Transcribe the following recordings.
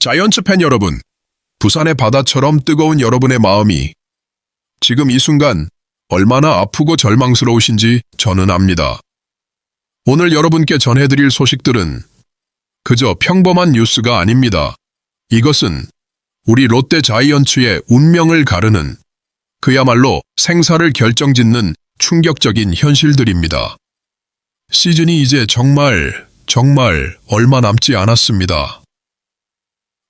자이언츠 팬 여러분, 부산의 바다처럼 뜨거운 여러분의 마음이 지금 이 순간 얼마나 아프고 절망스러우신지 저는 압니다. 오늘 여러분께 전해드릴 소식들은 그저 평범한 뉴스가 아닙니다. 이것은 우리 롯데 자이언츠의 운명을 가르는 그야말로 생사를 결정짓는 충격적인 현실들입니다. 시즌이 이제 정말 얼마 남지 않았습니다.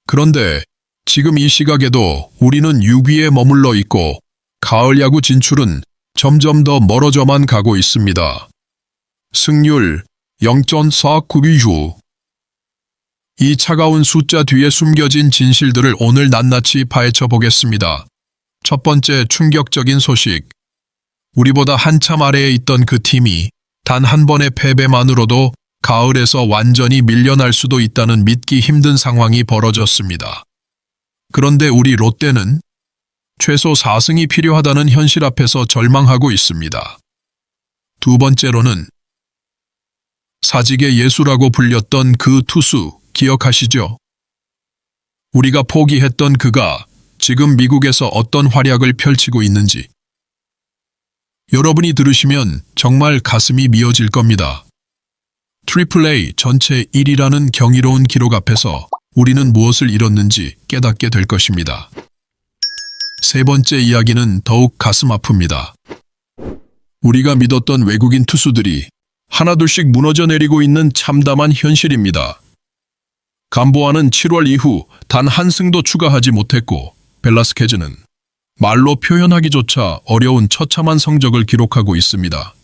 그런데 지금 이 시각에도 우리는 6위에 머물러 있고 가을 야구 진출은 점점 더 멀어져만 가고 있습니다. 승률 0.49위. 이 차가운 숫자 뒤에 숨겨진 진실들을 오늘 낱낱이 파헤쳐 보겠습니다. 첫 번째 충격적인 소식. 우리보다 한참 아래에 있던 그 팀이 단 한 번의 패배만으로도 가을에서 완전히 밀려날 수도 있다는 믿기 힘든 상황이 벌어졌습니다. 그런데 우리 롯데는 최소 4승이 필요하다는 현실 앞에서 절망하고 있습니다. 두 번째로는 사직의 예수라고 불렸던 그 투수 기억하시죠? 우리가 포기했던 그가 지금 미국에서 어떤 활약을 펼치고 있는지 여러분이 들으시면 정말 가슴이 미어질 겁니다. 트리플 A 전체 1위라는 경이로운 기록 앞에서 우리는 무엇을 잃었는지 깨닫게 될 것입니다. 세 번째 이야기는 더욱 가슴 아픕니다. 우리가 믿었던 외국인 투수들이 하나둘씩 무너져 내리고 있는 참담한 현실입니다. 감보아는 7월 이후 단 한 승도 추가하지 못했고 벨라스케즈는 말로 표현하기조차 어려운 처참한 성적을 기록하고 있습니다.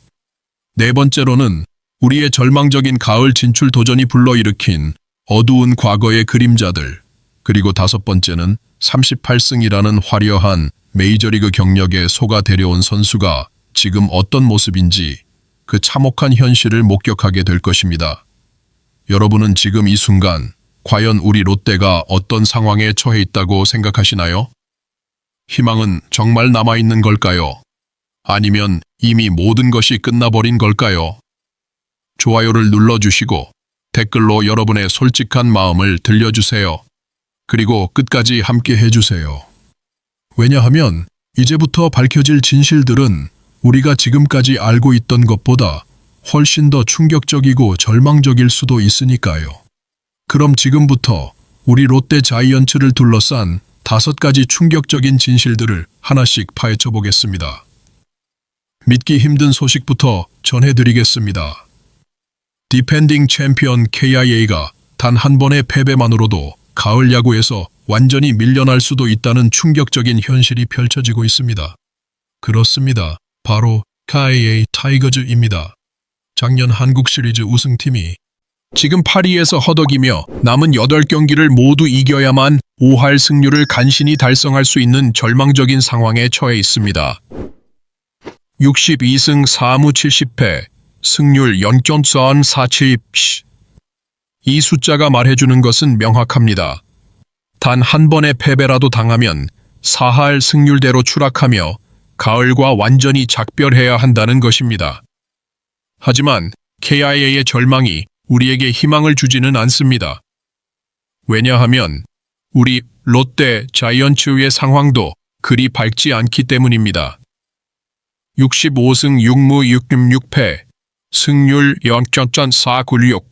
네 번째로는 우리의 절망적인 가을 진출 도전이 불러일으킨 어두운 과거의 그림자들, 그리고 다섯 번째는 38승이라는 화려한 메이저리그 경력에 속아 데려온 선수가 지금 어떤 모습인지 그 참혹한 현실을 목격하게 될 것입니다. 여러분은 지금 이 순간 과연 우리 롯데가 어떤 상황에 처해 있다고 생각하시나요? 희망은 정말 남아있는 걸까요? 아니면 이미 모든 것이 끝나버린 걸까요? 좋아요를 눌러주시고 댓글로 여러분의 솔직한 마음을 들려주세요. 그리고 끝까지 함께 해주세요. 왜냐하면 이제부터 밝혀질 진실들은 우리가 지금까지 알고 있던 것보다 훨씬 더 충격적이고 절망적일 수도 있으니까요. 그럼 지금부터 우리 롯데 자이언츠를 둘러싼 5가지 충격적인 진실들을 하나씩 파헤쳐 보겠습니다. 믿기 힘든 소식부터 전해드리겠습니다. 디펜딩 챔피언 KIA가 단 한 번의 패배만으로도 가을 야구에서 완전히 밀려날 수도 있다는 충격적인 현실이 펼쳐지고 있습니다. 그렇습니다. 바로 KIA 타이거즈입니다. 작년 한국 시리즈 우승팀이 지금 8위에서 허덕이며 남은 8경기를 모두 이겨야만 5할 승률을 간신히 달성할 수 있는 절망적인 상황에 처해 있습니다. 62승 4무 70패, 승률 0.47. 이 숫자가 말해주는 것은 명확합니다. 단 한 번의 패배라도 당하면 4할 승률대로 추락하며 가을과 완전히 작별해야 한다는 것입니다. 하지만 KIA의 절망이 우리에게 희망을 주지는 않습니다. 왜냐하면 우리 롯데 자이언츠의 상황도 그리 밝지 않기 때문입니다. 65승 6무 66패, 승률 0.496.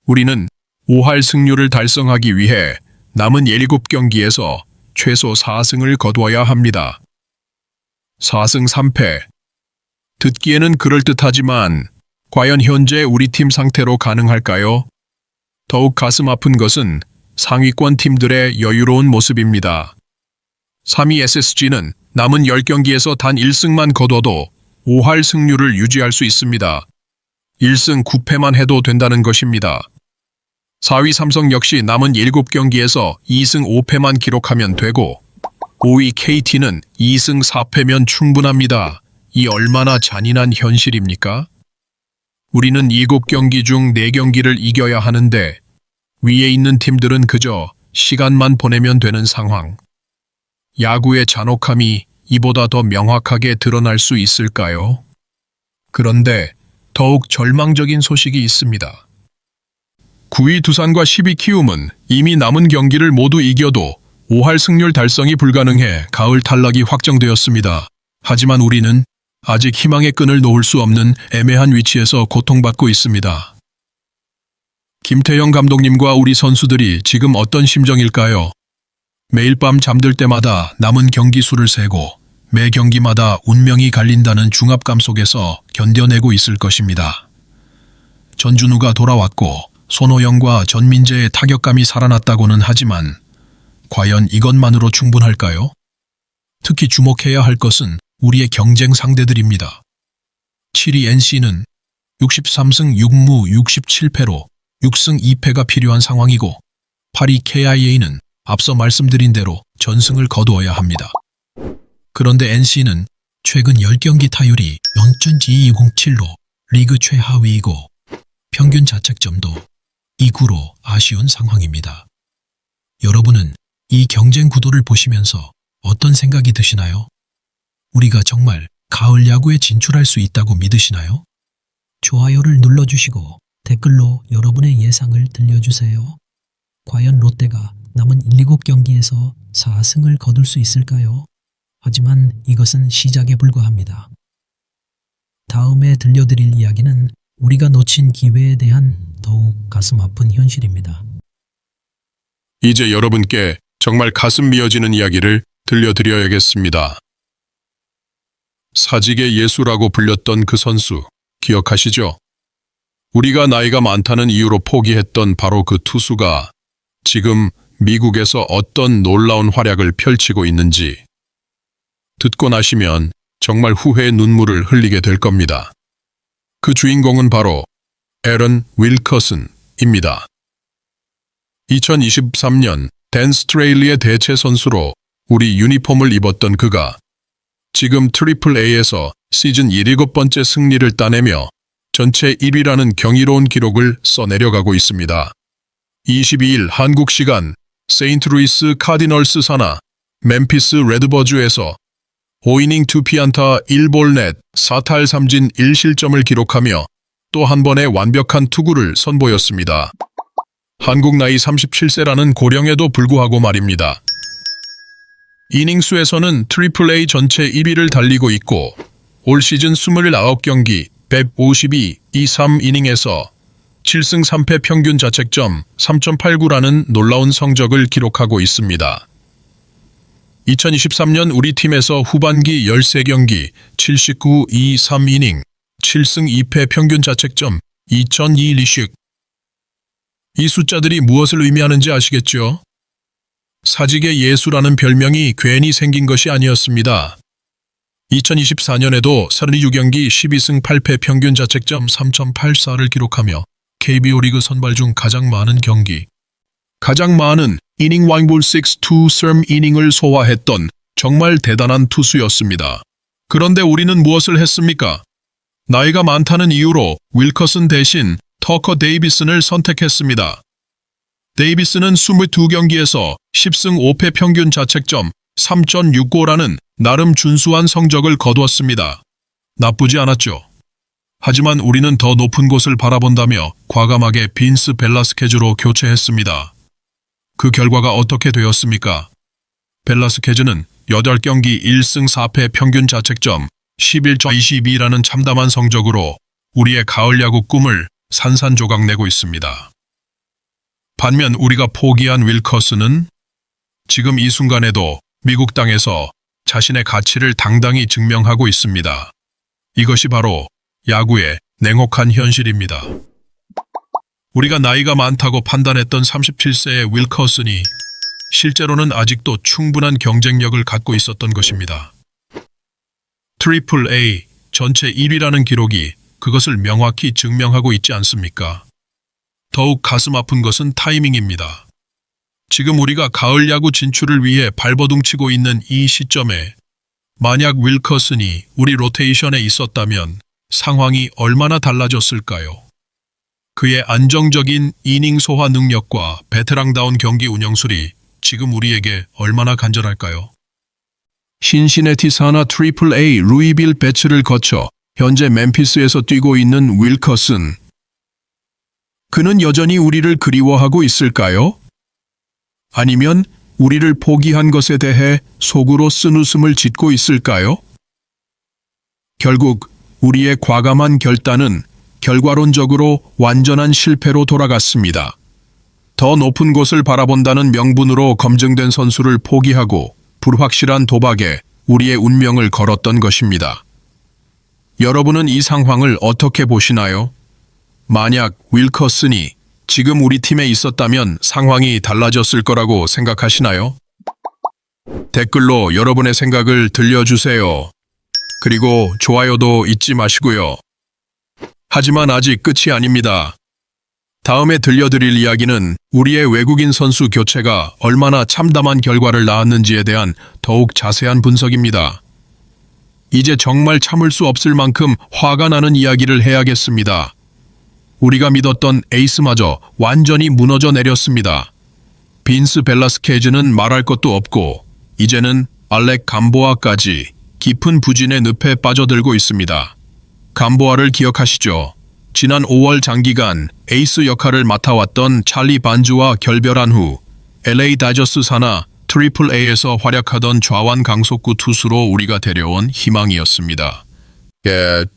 우리는 5할 승률을 달성하기 위해 남은 7경기에서 최소 4승을 거두어야 합니다. 4승 3패. 듣기에는 그럴듯하지만 과연 현재 우리 팀 상태로 가능할까요? 더욱 가슴 아픈 것은 상위권 팀들의 여유로운 모습입니다. 3위 SSG는 남은 10경기에서 단 1승만 거둬도 5할 승률을 유지할 수 있습니다. 1승 9패만 해도 된다는 것입니다. 4위 삼성 역시 남은 7경기에서 2승 5패만 기록하면 되고 5위 KT는 2승 4패면 충분합니다. 이 얼마나 잔인한 현실입니까? 우리는 7경기 중 4경기를 이겨야 하는데 위에 있는 팀들은 그저 시간만 보내면 되는 상황. 야구의 잔혹함이 이보다 더 명확하게 드러날 수 있을까요? 그런데 더욱 절망적인 소식이 있습니다. 9위 두산과 10위 키움은 이미 남은 경기를 모두 이겨도 5할 승률 달성이 불가능해 가을 탈락이 확정되었습니다. 하지만 우리는 아직 희망의 끈을 놓을 수 없는 애매한 위치에서 고통받고 있습니다. 김태형 감독님과 우리 선수들이 지금 어떤 심정일까요? 매일 밤 잠들 때마다 남은 경기 수를 세고 매 경기마다 운명이 갈린다는 중압감 속에서 견뎌내고 있을 것입니다. 전준우가 돌아왔고 손호영과 전민재의 타격감이 살아났다고는 하지만 과연 이것만으로 충분할까요? 특히 주목해야 할 것은 우리의 경쟁 상대들입니다. 7위 NC는 63승 6무 67패로 6승 2패가 필요한 상황이고 8위 KIA는 앞서 말씀드린 대로 전승을 거두어야 합니다. 그런데 NC는 최근 10경기 타율이 0.2207로 리그 최하위이고 평균 자책점도 2구로 아쉬운 상황입니다. 여러분은 이 경쟁 구도를 보시면서 어떤 생각이 드시나요? 우리가 정말 가을 야구에 진출할 수 있다고 믿으시나요? 좋아요를 눌러주시고 댓글로 여러분의 예상을 들려주세요. 과연 롯데가 남은 1, 7경기에서 4승을 거둘 수 있을까요? 하지만 이것은 시작에 불과합니다. 다음에 들려드릴 이야기는 우리가 놓친 기회에 대한 더욱 가슴 아픈 현실입니다. 이제 여러분께 정말 가슴 미어지는 이야기를 들려드려야겠습니다. 사직의 예수라고 불렸던 그 선수 기억하시죠? 우리가 나이가 많다는 이유로 포기했던 바로 그 투수가 지금 미국에서 어떤 놀라운 활약을 펼치고 있는지 듣고 나시면 정말 후회의 눈물을 흘리게 될 겁니다. 그 주인공은 바로 에런 윌커슨입니다. 2023년 댄 스트레일리의 대체 선수로 우리 유니폼을 입었던 그가 지금 AAA에서 시즌 17번째 승리를 따내며 전체 1위라는 경이로운 기록을 써내려가고 있습니다. 22일 한국 시간 세인트루이스 카디널스 산하 멤피스 레드버즈에서 5이닝 2피안타 1볼넷 4탈 3진 1실점을 기록하며 또 한 번의 완벽한 투구를 선보였습니다. 한국 나이 37세라는 고령에도 불구하고 말입니다. 이닝 수에서는 AAA 전체 1위를 달리고 있고 올 시즌 29경기 152, 23이닝에서 7승 3패 평균 자책점 3.89라는 놀라운 성적을 기록하고 있습니다. 2023년 우리 팀에서 후반기 13경기 79, 23이닝 7승 2패 평균 자책점 2.2 리식. 이 숫자들이 무엇을 의미하는지 아시겠죠? 사직의 예수라는 별명이 괜히 생긴 것이 아니었습니다. 2024년에도 32경기 12승 8패 평균 자책점 3.84를 기록하며 KBO 리그 선발 중 가장 많은 경기, 가장 많은 이닝 와인볼 6-2 이닝을 소화했던 정말 대단한 투수였습니다. 그런데 우리는 무엇을 했습니까? 나이가 많다는 이유로 윌커슨 대신 터커 데이비슨을 선택했습니다. 데이비슨은 22경기에서 10승 5패 평균 자책점 3.65라는 나름 준수한 성적을 거두었습니다. 나쁘지 않았죠. 하지만 우리는 더 높은 곳을 바라본다며 과감하게 빈스 벨라스케즈로 교체했습니다. 그 결과가 어떻게 되었습니까? 벨라스케즈는 8경기 1승 4패 평균 자책점 11.22라는 참담한 성적으로 우리의 가을 야구 꿈을 산산조각 내고 있습니다. 반면 우리가 포기한 윌커스는 지금 이 순간에도 미국 땅에서 자신의 가치를 당당히 증명하고 있습니다. 이것이 바로 야구의 냉혹한 현실입니다. 우리가 나이가 많다고 판단했던 37세의 윌커슨이 실제로는 아직도 충분한 경쟁력을 갖고 있었던 것입니다. AAA 전체 1위라는 기록이 그것을 명확히 증명하고 있지 않습니까? 더욱 가슴 아픈 것은 타이밍입니다. 지금 우리가 가을 야구 진출을 위해 발버둥치고 있는 이 시점에 만약 윌커슨이 우리 로테이션에 있었다면 상황이 얼마나 달라졌을까요? 그의 안정적인 이닝 소화 능력과 베테랑다운 경기 운영술이 지금 우리에게 얼마나 간절할까요? 신시내티 산하 AAA 루이빌 배츠를 거쳐 현재 멤피스에서 뛰고 있는 윌커슨. 그는 여전히 우리를 그리워하고 있을까요? 아니면 우리를 포기한 것에 대해 속으로 쓴웃음을 짓고 있을까요? 결국 우리의 과감한 결단은 결과론적으로 완전한 실패로 돌아갔습니다. 더 높은 곳을 바라본다는 명분으로 검증된 선수를 포기하고 불확실한 도박에 우리의 운명을 걸었던 것입니다. 여러분은 이 상황을 어떻게 보시나요? 만약 윌커슨이 지금 우리 팀에 있었다면 상황이 달라졌을 거라고 생각하시나요? 댓글로 여러분의 생각을 들려주세요. 그리고 좋아요도 잊지 마시고요. 하지만 아직 끝이 아닙니다. 다음에 들려드릴 이야기는 우리의 외국인 선수 교체가 얼마나 참담한 결과를 낳았는지에 대한 더욱 자세한 분석입니다. 이제 정말 참을 수 없을 만큼 화가 나는 이야기를 해야겠습니다. 우리가 믿었던 에이스마저 완전히 무너져 내렸습니다. 빈스 벨라스케즈는 말할 것도 없고 이제는 알렉 감보아까지 깊은 부진의 늪에 빠져들고 있습니다. 감보아를 기억하시죠? 지난 5월 장기간 에이스 역할을 맡아왔던 찰리 반주와 결별한 후 LA 다저스 산하 트리플 A에서 활약하던 좌완 강속구 투수로 우리가 데려온 희망이었습니다.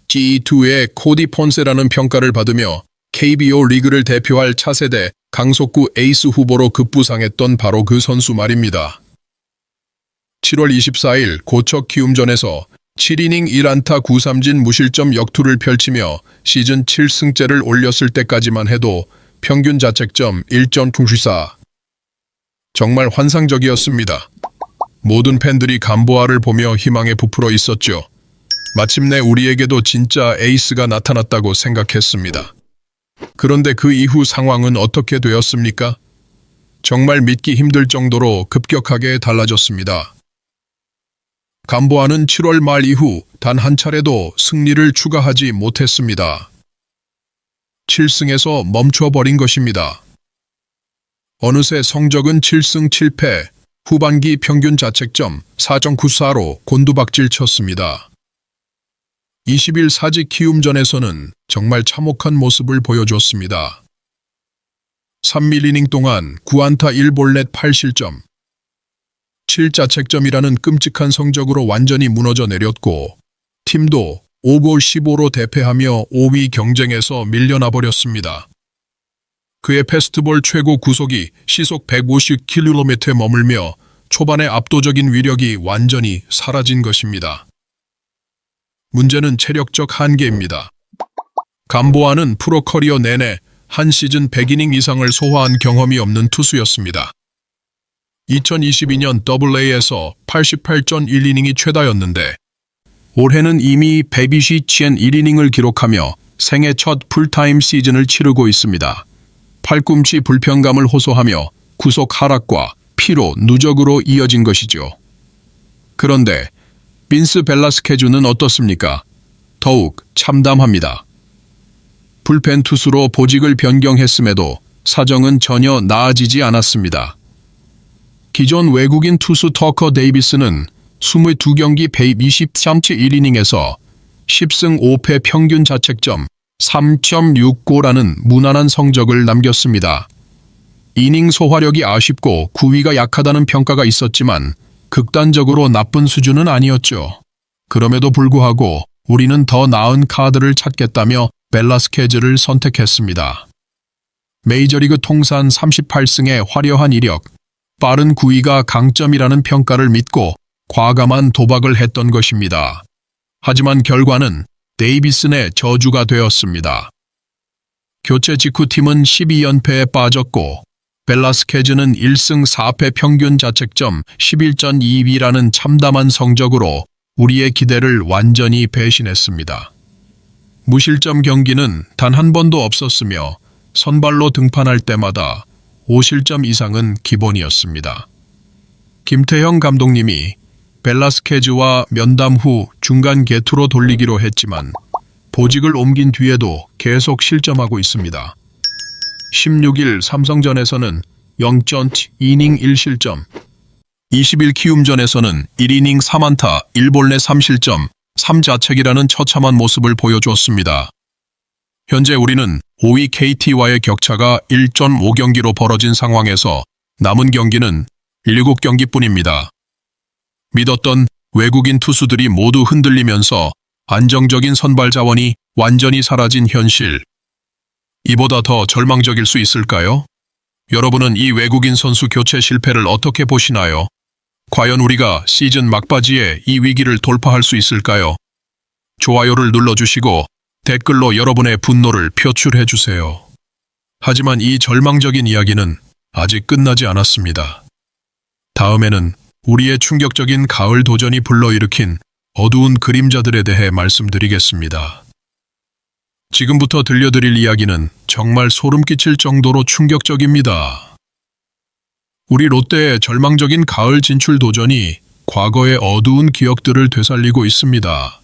G2의 코디 폰세라는 평가를 받으며 KBO 리그를 대표할 차세대 강속구 에이스 후보로 급부상했던 바로 그 선수 말입니다. 7월 24일 고척 키움전에서 7이닝 1안타 9삼진 무실점 역투를 펼치며 시즌 7승째를 올렸을 때까지만 해도 평균 자책점 1.94. 정말 환상적이었습니다. 모든 팬들이 감보아를 보며 희망에 부풀어 있었죠. 마침내 우리에게도 진짜 에이스가 나타났다고 생각했습니다. 그런데 그 이후 상황은 어떻게 되었습니까? 정말 믿기 힘들 정도로 급격하게 달라졌습니다. 감보아는 7월 말 이후 단 한 차례도 승리를 추가하지 못했습니다. 7승에서 멈춰버린 것입니다. 어느새 성적은 7승 7패, 후반기 평균 자책점 4.94로 곤두박질 쳤습니다. 20일 사직 키움전에서는 정말 참혹한 모습을 보여줬습니다. 3이닝 동안 9안타 1볼넷 8실점, 7자책점이라는 끔찍한 성적으로 완전히 무너져 내렸고 팀도 5골 15로 대패하며 5위 경쟁에서 밀려나 버렸습니다. 그의 패스트볼 최고 구속이 시속 150km에 머물며 초반의 압도적인 위력이 완전히 사라진 것입니다. 문제는 체력적 한계입니다. 감보아는 프로 커리어 내내 한 시즌 100이닝 이상을 소화한 경험이 없는 투수였습니다. 2022년 AA에서 88.1이닝이 최다였는데 올해는 이미 127.1이닝을 기록하며 생애 첫 풀타임 시즌을 치르고 있습니다. 팔꿈치 불편감을 호소하며 구속 하락과 피로 누적으로 이어진 것이죠. 그런데 빈스 벨라스케즈는 어떻습니까? 더욱 참담합니다. 불펜 투수로 보직을 변경했음에도 사정은 전혀 나아지지 않았습니다. 기존 외국인 투수 터커 데이비스는 22경기 123.1이닝에서 10승 5패 평균 자책점 3.65라는 무난한 성적을 남겼습니다. 이닝 소화력이 아쉽고 구위가 약하다는 평가가 있었지만 극단적으로 나쁜 수준은 아니었죠. 그럼에도 불구하고 우리는 더 나은 카드를 찾겠다며 벨라스케즈를 선택했습니다. 메이저리그 통산 38승의 화려한 이력, 빠른 구위가 강점이라는 평가를 믿고 과감한 도박을 했던 것입니다. 하지만 결과는 데이비슨의 저주가 되었습니다. 교체 직후 팀은 12연패에 빠졌고 벨라스케즈는 1승 4패 평균 자책점 11.22라는 참담한 성적으로 우리의 기대를 완전히 배신했습니다. 무실점 경기는 단 한 번도 없었으며 선발로 등판할 때마다 5실점 이상은 기본이었습니다. 김태형 감독님이 벨라스케즈와 면담 후 중간 개투로 돌리기로 했지만 보직을 옮긴 뒤에도 계속 실점하고 있습니다. 16일 삼성전에서는 0.2이닝 1실점, 20일 키움전에서는 1이닝 3안타 1볼넷 3실점 3자책이라는 처참한 모습을 보여주었습니다. 현재 우리는 5위 KT와의 격차가 1.5경기로 벌어진 상황에서 남은 경기는 7경기뿐입니다. 믿었던 외국인 투수들이 모두 흔들리면서 안정적인 선발 자원이 완전히 사라진 현실. 이보다 더 절망적일 수 있을까요? 여러분은 이 외국인 선수 교체 실패를 어떻게 보시나요? 과연 우리가 시즌 막바지에 이 위기를 돌파할 수 있을까요? 좋아요를 눌러주시고 댓글로 여러분의 분노를 표출해주세요. 하지만 이 절망적인 이야기는 아직 끝나지 않았습니다. 다음에는 우리의 충격적인 가을 도전이 불러일으킨 어두운 그림자들에 대해 말씀드리겠습니다. 지금부터 들려드릴 이야기는 정말 소름 끼칠 정도로 충격적입니다. 우리 롯데의 절망적인 가을 진출 도전이 과거의 어두운 기억들을 되살리고 있습니다.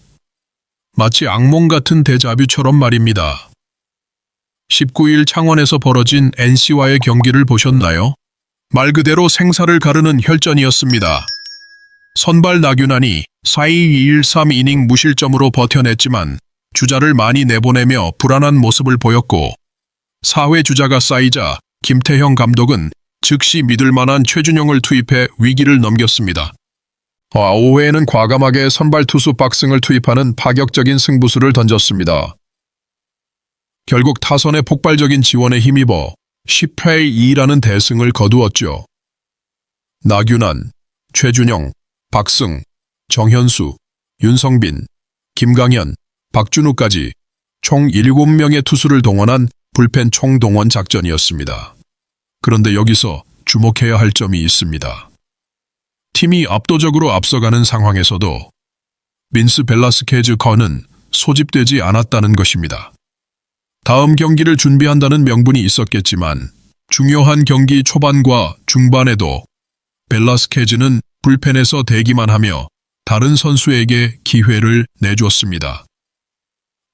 마치 악몽 같은 데자뷰처럼 말입니다. 19일 창원에서 벌어진 NC와의 경기를 보셨나요? 말 그대로 생사를 가르는 혈전이었습니다. 선발 나균환이 4이 2-1-3이닝 무실점으로 버텨냈지만 주자를 많이 내보내며 불안한 모습을 보였고 4회 주자가 쌓이자 김태형 감독은 즉시 믿을 만한 최준용을 투입해 위기를 넘겼습니다. 5회에는 과감하게 선발 투수 박승을 투입하는 파격적인 승부수를 던졌습니다. 결국 타선의 폭발적인 지원에 힘입어 10회 2라는 대승을 거두었죠. 나균환, 최준용, 박승, 정현수, 윤성빈, 김강현, 박준우까지 총 7명의 투수를 동원한 불펜 총동원 작전이었습니다. 그런데 여기서 주목해야 할 점이 있습니다. 팀이 압도적으로 앞서가는 상황에서도 민스 벨라스케즈 건은 소집되지 않았다는 것입니다. 다음 경기를 준비한다는 명분이 있었겠지만 중요한 경기 초반과 중반에도 벨라스케즈는 불펜에서 대기만 하며 다른 선수에게 기회를 내줬습니다.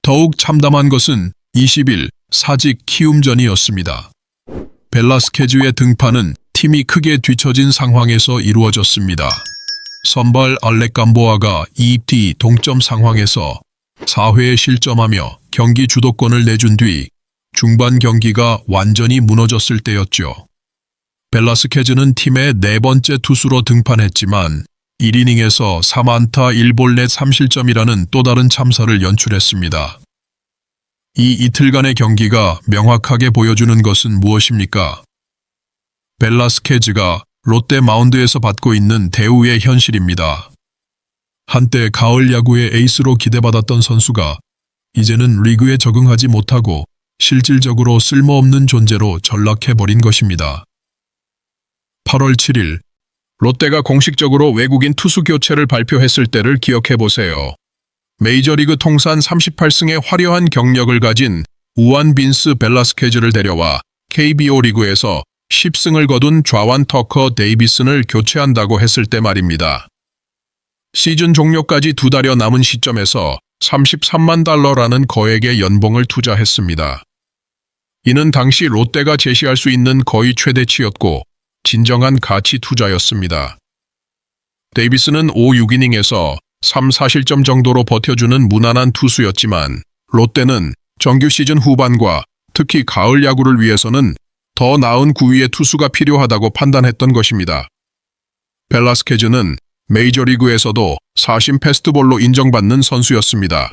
더욱 참담한 것은 20일 사직 키움전이었습니다. 벨라스케즈의 등판은 팀이 크게 뒤처진 상황에서 이루어졌습니다. 선발 알렉 감보아가 2티 동점 상황에서 4회에 실점하며 경기 주도권을 내준 뒤 중반 경기가 완전히 무너졌을 때였죠. 벨라스케즈는 팀의 네 번째 투수로 등판했지만 1이닝에서 3안타 1볼넷 3실점이라는 또 다른 참사를 연출했습니다. 이 이틀간의 경기가 명확하게 보여주는 것은 무엇입니까? 벨라스케즈가 롯데 마운드에서 받고 있는 대우의 현실입니다. 한때 가을 야구의 에이스로 기대받았던 선수가 이제는 리그에 적응하지 못하고 실질적으로 쓸모없는 존재로 전락해버린 것입니다. 8월 7일 롯데가 공식적으로 외국인 투수 교체를 발표했을 때를 기억해보세요. 메이저리그 통산 38승의 화려한 경력을 가진 우한 빈스 벨라스케즈를 데려와 KBO 리그에서 10승을 거둔 좌완 터커 데이비슨을 교체한다고 했을 때 말입니다. 시즌 종료까지 2달여 남은 시점에서 33만 달러라는 거액의 연봉을 투자했습니다. 이는 당시 롯데가 제시할 수 있는 거의 최대치였고 진정한 가치 투자였습니다. 데이비스는 5, 6이닝에서 3, 4실점 정도로 버텨주는 무난한 투수였지만 롯데는 정규 시즌 후반과 특히 가을 야구를 위해서는 더 나은 구위의 투수가 필요하다고 판단했던 것입니다. 벨라스케즈는 메이저리그에서도 사심 패스트볼로 인정받는 선수였습니다.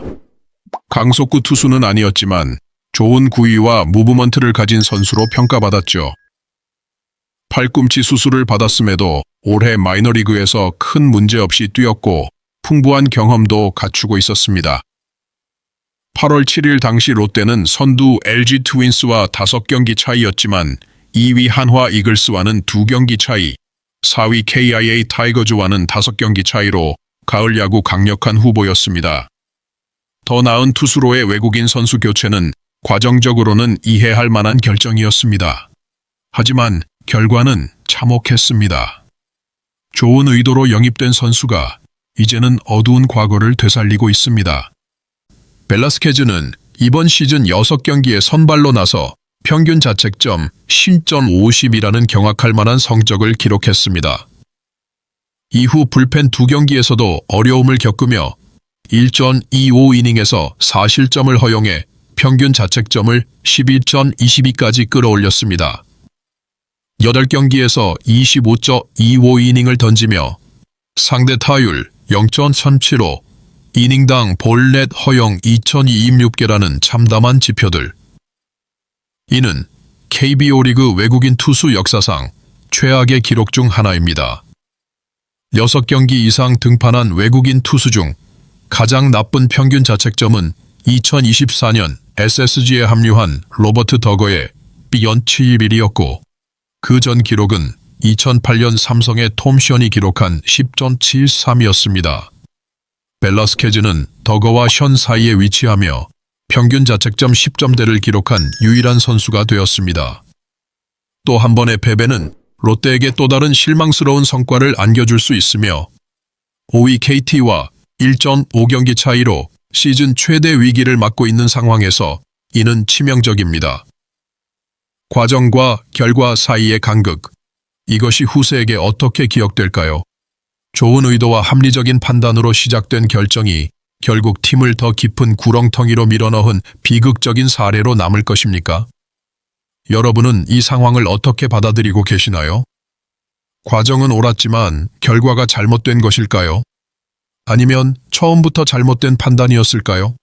강속구 투수는 아니었지만 좋은 구위와 무브먼트를 가진 선수로 평가받았죠. 팔꿈치 수술을 받았음에도 올해 마이너리그에서 큰 문제 없이 뛰었고 풍부한 경험도 갖추고 있었습니다. 8월 7일 당시 롯데는 선두 LG 트윈스와 5경기 차이였지만 2위 한화 이글스와는 2경기 차이, 4위 KIA 타이거즈와는 5경기 차이로 가을 야구 강력한 후보였습니다. 더 나은 투수로의 외국인 선수 교체는 과정적으로는 이해할 만한 결정이었습니다. 하지만 결과는 참혹했습니다. 좋은 의도로 영입된 선수가 이제는 어두운 과거를 되살리고 있습니다. 벨라스케즈는 이번 시즌 6경기에 선발로 나서 평균 자책점 10.50이라는 경악할 만한 성적을 기록했습니다. 이후 불펜 2경기에서도 어려움을 겪으며 1.25이닝에서 4실점을 허용해 평균 자책점을 11.22까지 끌어올렸습니다. 8경기에서 25.25이닝을 던지며 상대 타율 0.375, 이닝당 볼넷 허용 2026개라는 참담한 지표들. 이는 KBO 리그 외국인 투수 역사상 최악의 기록 중 하나입니다. 6경기 이상 등판한 외국인 투수 중 가장 나쁜 평균 자책점은 2024년 SSG에 합류한 로버트 더거의 B.71이었고 그 전 기록은 2008년 삼성의 톰 션이 기록한 10.73이었습니다. 벨라스케즈는 더거와 션 사이에 위치하며 평균 자책점 10점대를 기록한 유일한 선수가 되었습니다. 또 한 번의 패배는 롯데에게 또 다른 실망스러운 성과를 안겨줄 수 있으며 5위 KT와 1.5경기 차이로 시즌 최대 위기를 맞고 있는 상황에서 이는 치명적입니다. 과정과 결과 사이의 간극, 이것이 후세에게 어떻게 기억될까요? 좋은 의도와 합리적인 판단으로 시작된 결정이 결국 팀을 더 깊은 구렁텅이로 밀어넣은 비극적인 사례로 남을 것입니까? 여러분은 이 상황을 어떻게 받아들이고 계시나요? 과정은 옳았지만 결과가 잘못된 것일까요? 아니면 처음부터 잘못된 판단이었을까요?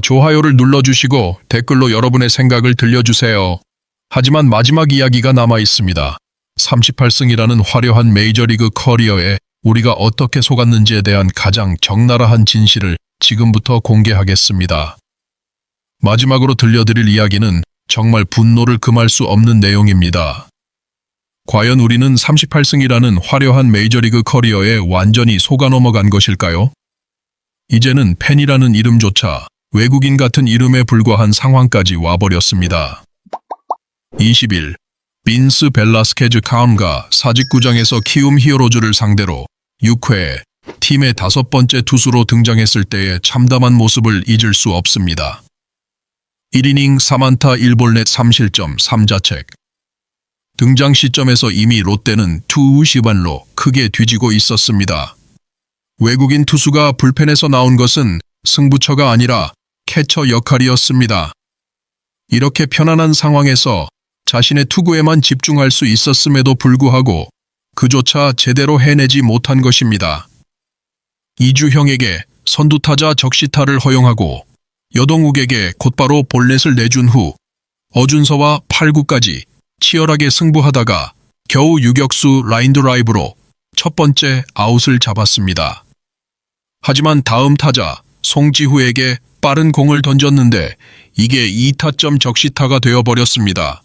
좋아요를 눌러주시고 댓글로 여러분의 생각을 들려주세요. 하지만 마지막 이야기가 남아 있습니다. 38승이라는 화려한 메이저리그 커리어에 우리가 어떻게 속았는지에 대한 가장 적나라한 진실을 지금부터 공개하겠습니다. 마지막으로 들려드릴 이야기는 정말 분노를 금할 수 없는 내용입니다. 과연 우리는 38승이라는 화려한 메이저리그 커리어에 완전히 속아 넘어간 것일까요? 이제는 팬이라는 이름조차 외국인 같은 이름에 불과한 상황까지 와버렸습니다. 20일, 빈스 벨라스케즈 카운가 사직구장에서 키움 히어로즈를 상대로 6회 팀의 5번째 투수로 등장했을 때의 참담한 모습을 잊을 수 없습니다. 1이닝 4안타 1볼넷 3실점 3자책. 등장 시점에서 이미 롯데는 투우시반로 크게 뒤지고 있었습니다. 외국인 투수가 불펜에서 나온 것은 승부처가 아니라 캐처 역할이었습니다. 이렇게 편안한 상황에서 자신의 투구에만 집중할 수 있었음에도 불구하고 그조차 제대로 해내지 못한 것입니다. 이주형에게 선두타자 적시타를 허용하고 여동욱에게 곧바로 볼넷을 내준 후 어준서와 8구까지 치열하게 승부하다가 겨우 유격수 라인 드라이브로 첫 번째 아웃을 잡았습니다. 하지만 다음 타자 송지후에게 빠른 공을 던졌는데 이게 2타점 적시타가 되어버렸습니다.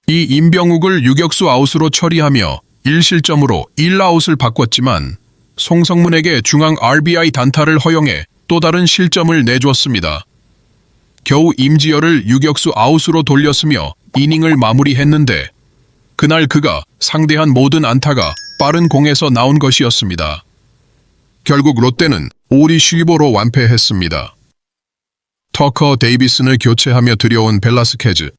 이 임병욱을 유격수 아웃으로 처리하며 1실점으로 1아웃을 바꿨지만 송성문에게 중앙 RBI 단타를 허용해 또 다른 실점을 내줬습니다. 겨우 임지열을 유격수 아웃으로 돌렸으며 이닝을 마무리했는데 그날 그가 상대한 모든 안타가 빠른 공에서 나온 것이었습니다. 결국 롯데는 5리15로 완패했습니다. 터커 데이비슨을 교체하며 들여온 벨라스케즈.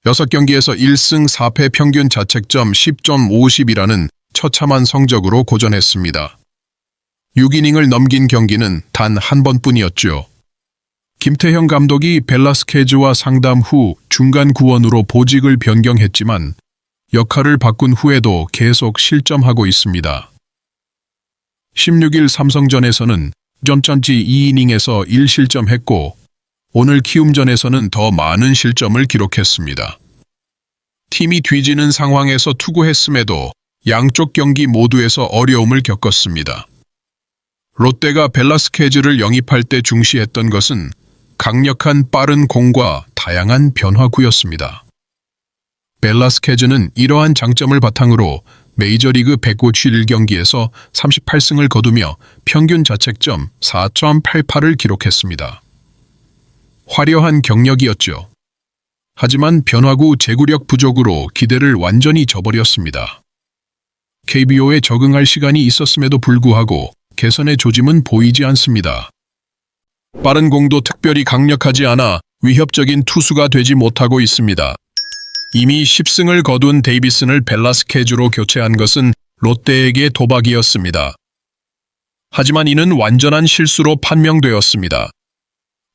6경기에서 1승 4패 평균 자책점 10.50이라는 처참한 성적으로 고전했습니다. 6이닝을 넘긴 경기는 단 한 번뿐이었죠. 김태형 감독이 벨라스케즈와 상담 후 중간 구원으로 보직을 변경했지만 역할을 바꾼 후에도 계속 실점하고 있습니다. 16일 삼성전에서는 점점지 2이닝에서 1실점했고 오늘 키움전에서는 더 많은 실점을 기록했습니다. 팀이 뒤지는 상황에서 투구했음에도 양쪽 경기 모두에서 어려움을 겪었습니다. 롯데가 벨라스케즈를 영입할 때 중시했던 것은 강력한 빠른 공과 다양한 변화구였습니다. 벨라스케즈는 이러한 장점을 바탕으로 메이저리그 151경기에서 38승을 거두며 평균 자책점 4.88을 기록했습니다. 화려한 경력이었죠. 하지만 변화구 제구력 부족으로 기대를 완전히 저버렸습니다. KBO에 적응할 시간이 있었음에도 불구하고 개선의 조짐은 보이지 않습니다. 빠른 공도 특별히 강력하지 않아 위협적인 투수가 되지 못하고 있습니다. 이미 10승을 거둔 데이비슨을 벨라스케즈로 교체한 것은 롯데에게 도박이었습니다. 하지만 이는 완전한 실수로 판명되었습니다.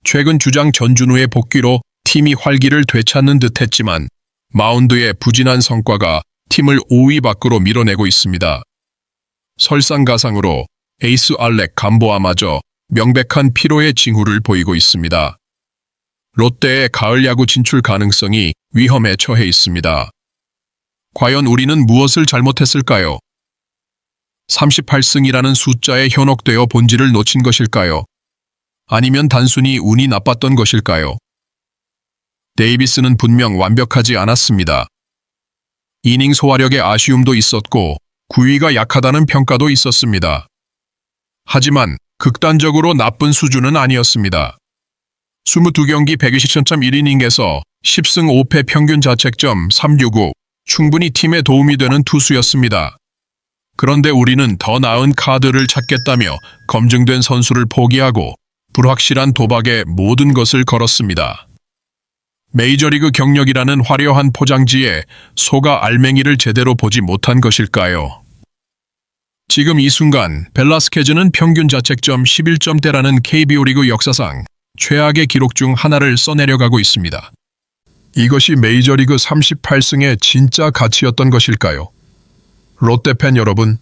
최근 주장 전준우의 복귀로 팀이 활기를 되찾는 듯했지만 마운드의 부진한 성과가 팀을 5위 밖으로 밀어내고 있습니다. 설상가상으로 에이스 알렉 감보아마저 명백한 피로의 징후를 보이고 있습니다. 롯데의 가을 야구 진출 가능성이 위험에 처해 있습니다. 과연 우리는 무엇을 잘못했을까요? 38승이라는 숫자에 현혹되어 본질을 놓친 것일까요? 아니면 단순히 운이 나빴던 것일까요? 데이비스는 분명 완벽하지 않았습니다. 이닝 소화력에 아쉬움도 있었고 구위가 약하다는 평가도 있었습니다. 하지만 극단적으로 나쁜 수준은 아니었습니다. 22경기 120.1이닝에서 10승 5패 평균 자책점 365, 충분히 팀에 도움이 되는 투수였습니다. 그런데 우리는 더 나은 카드를 찾겠다며 검증된 선수를 포기하고 불확실한 도박에 모든 것을 걸었습니다. 메이저리그 경력이라는 화려한 포장지에 소가 알맹이를 제대로 보지 못한 것일까요? 지금 이 순간 벨라스케즈는 평균 자책점 11점대라는 KBO 리그 역사상 최악의 기록 중 하나를 써내려가고 있습니다. 이것이 메이저리그 38승의 진짜 가치였던 것일까요? 롯데팬 여러분,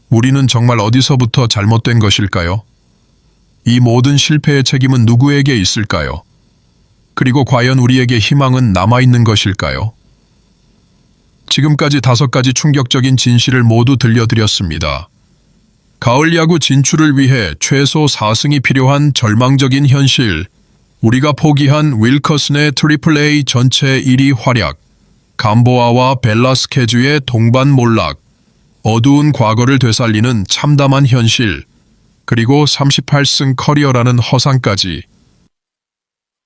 우리는 정말 어디서부터 잘못된 것일까요? 이 모든 실패의 책임은 누구에게 있을까요? 그리고 과연 우리에게 희망은 남아있는 것일까요? 지금까지 5가지 충격적인 진실을 모두 들려드렸습니다. 가을 야구 진출을 위해 최소 4승이 필요한 절망적인 현실, 우리가 포기한 윌커슨의 트리플A 전체 1위 활약, 감보아와 벨라스케즈의 동반 몰락, 어두운 과거를 되살리는 참담한 현실, 그리고 38승 커리어라는 허상까지.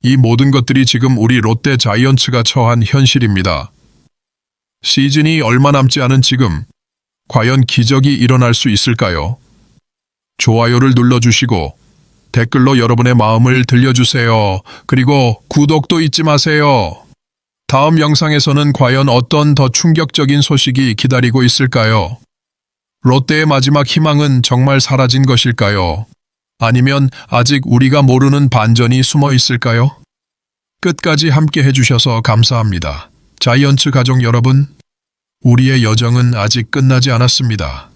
이 모든 것들이 지금 우리 롯데 자이언츠가 처한 현실입니다. 시즌이 얼마 남지 않은 지금, 과연 기적이 일어날 수 있을까요? 좋아요를 눌러주시고 댓글로 여러분의 마음을 들려주세요. 그리고 구독도 잊지 마세요. 다음 영상에서는 과연 어떤 더 충격적인 소식이 기다리고 있을까요? 롯데의 마지막 희망은 정말 사라진 것일까요? 아니면 아직 우리가 모르는 반전이 숨어 있을까요? 끝까지 함께 해주셔서 감사합니다. 자이언츠 가족 여러분, 우리의 여정은 아직 끝나지 않았습니다.